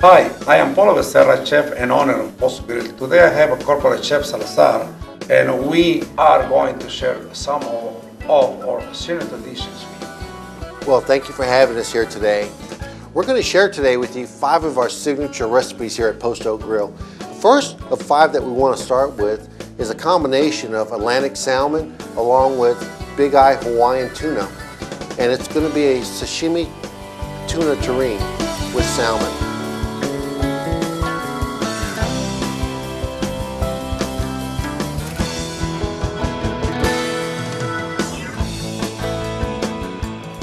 Hi, I am Polo Becerra, chef and owner of Post Grill. Today I have a corporate chef Salazar, and we are going to share some of our signature dishes with you. Well, thank you for having us here today. We're going to share today with you 5 of our signature recipes here at Post Oak Grill. The first of 5 that we want to start with is a combination of Atlantic salmon along with Big Eye Hawaiian tuna. And it's going to be a Sashimi Tuna Terrine with salmon.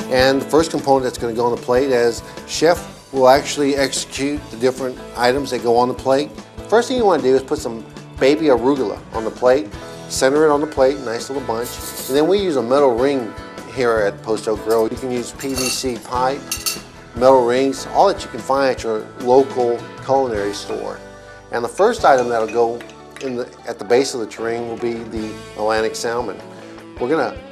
And the first component that's going to go on the plate is Chef will actually execute the different items that go on the plate. First thing you want to do is put some baby arugula on the plate, center it on the plate, nice little bunch. And then we use a metal ring here at Post Oak Grill. You can use PVC pipe, metal rings, all that you can find at your local culinary store. And the first item that'll go at the base of the terrine will be the Atlantic salmon. We're going to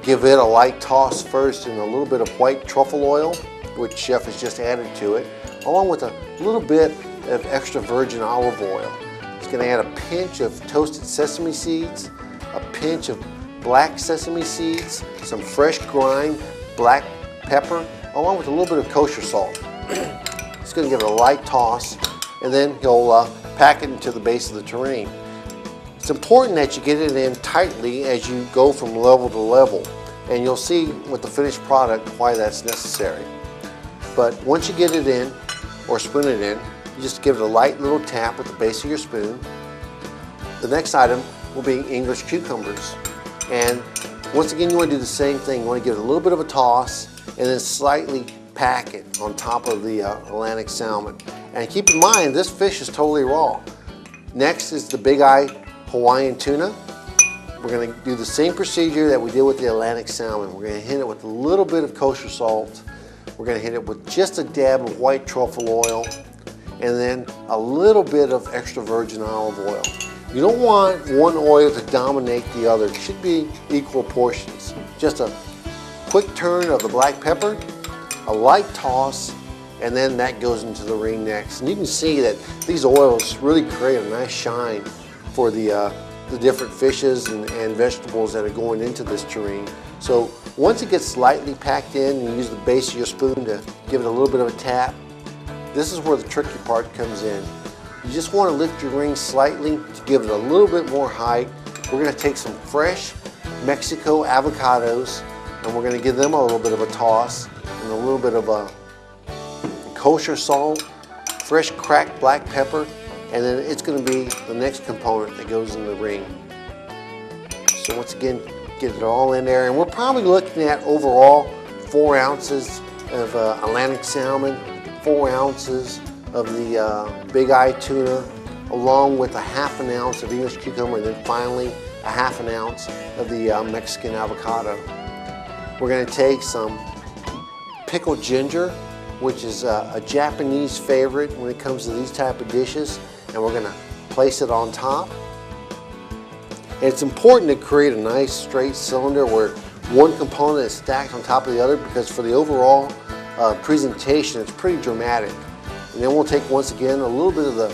give it a light toss first in a little bit of white truffle oil, which Chef has just added to it, along with a little bit of extra virgin olive oil. It's going to add a pinch of toasted sesame seeds, a pinch of black sesame seeds, some fresh grind black pepper, along with a little bit of kosher salt. It's going to give it a light toss, and then he'll pack it into the base of the terrine. It's important that you get it in tightly as you go from level to level, and you'll see with the finished product why that's necessary. But once you get it in, or spoon it in, you just give it a light little tap with the base of your spoon. The next item will be English cucumbers. And once again, you want to do the same thing. You want to give it a little bit of a toss and then slightly pack it on top of the Atlantic salmon. And keep in mind, this fish is totally raw. Next is the Big Eye Hawaiian tuna. We're going to do the same procedure that we did with the Atlantic salmon. We're going to hit it with a little bit of kosher salt. We're going to hit it with just a dab of white truffle oil and then a little bit of extra virgin olive oil. You don't want one oil to dominate the other. It should be equal portions. Just a quick turn of the black pepper, a light toss, and then that goes into the ring next. And you can see that these oils really create a nice shine for the different fishes and vegetables that are going into this terrine. So once it gets slightly packed in, you use the base of your spoon to give it a little bit of a tap. This is where the tricky part comes in. You just want to lift your ring slightly to give it a little bit more height. We're going to take some fresh Mexico avocados and we're going to give them a little bit of a toss and a little bit of a kosher salt, fresh cracked black pepper, and then it's going to be the next component that goes in the ring. So once again, get it all in there, and we're probably looking at overall 4 ounces of Atlantic salmon, 4 ounces of the Big Eye tuna, along with a ½ ounce of English cucumber, and then finally a ½ ounce of the Mexican avocado. We're going to take some pickled ginger, which is a Japanese favorite when it comes to these type of dishes, and we're going to place it on top. And it's important to create a nice straight cylinder where one component is stacked on top of the other, because for the overall presentation it's pretty dramatic. And then we'll take once again a little bit of the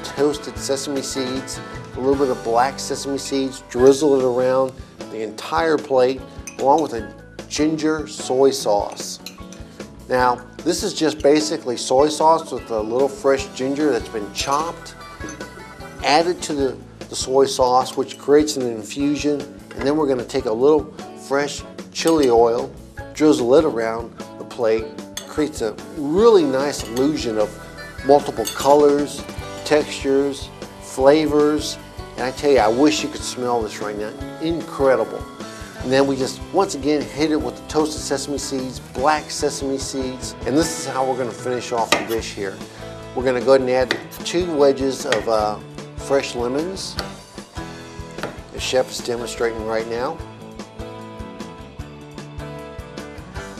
toasted sesame seeds, a little bit of black sesame seeds, drizzle it around the entire plate along with a ginger soy sauce. Now, this is just basically soy sauce with a little fresh ginger that's been chopped, added to the soy sauce, which creates an infusion, and then we're going to take a little fresh chili oil, drizzle it around the plate, creates a really nice illusion of multiple colors, textures, flavors, and I tell you, I wish you could smell this right now. Incredible. And then we just, once again, hit it with the toasted sesame seeds, black sesame seeds, and this is how we're going to finish off the dish here. We're going to go ahead and add 2 wedges of fresh lemons. The chef is demonstrating right now.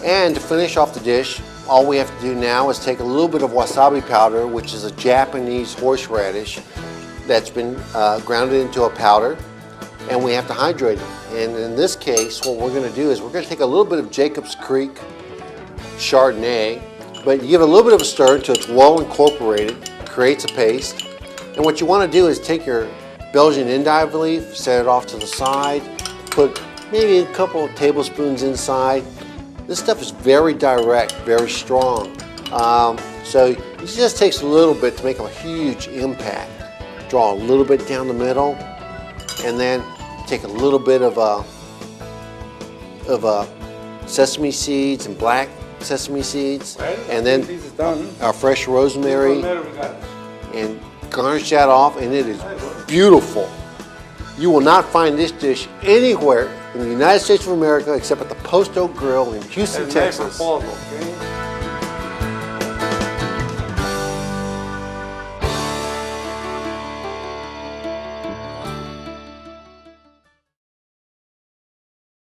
And to finish off the dish, all we have to do now is take a little bit of wasabi powder, which is a Japanese horseradish that's been grounded into a powder, and we have to hydrate it. And in this case, what we're going to do is we're going to take a little bit of Jacob's Creek Chardonnay, But you give it a little bit of a stir until it's well incorporated, creates a paste. And what you want to do is take your Belgian endive leaf, set it off to the side, put maybe a couple of tablespoons inside. This stuff is very direct, very strong. So it just takes a little bit to make a huge impact. Draw a little bit down the middle, and then take a little bit of sesame seeds and black sesame seeds, and then our fresh rosemary, and garnish that off, and it is beautiful. You will not find this dish anywhere in the United States of America except at the Post Oak Grill in Houston, Texas.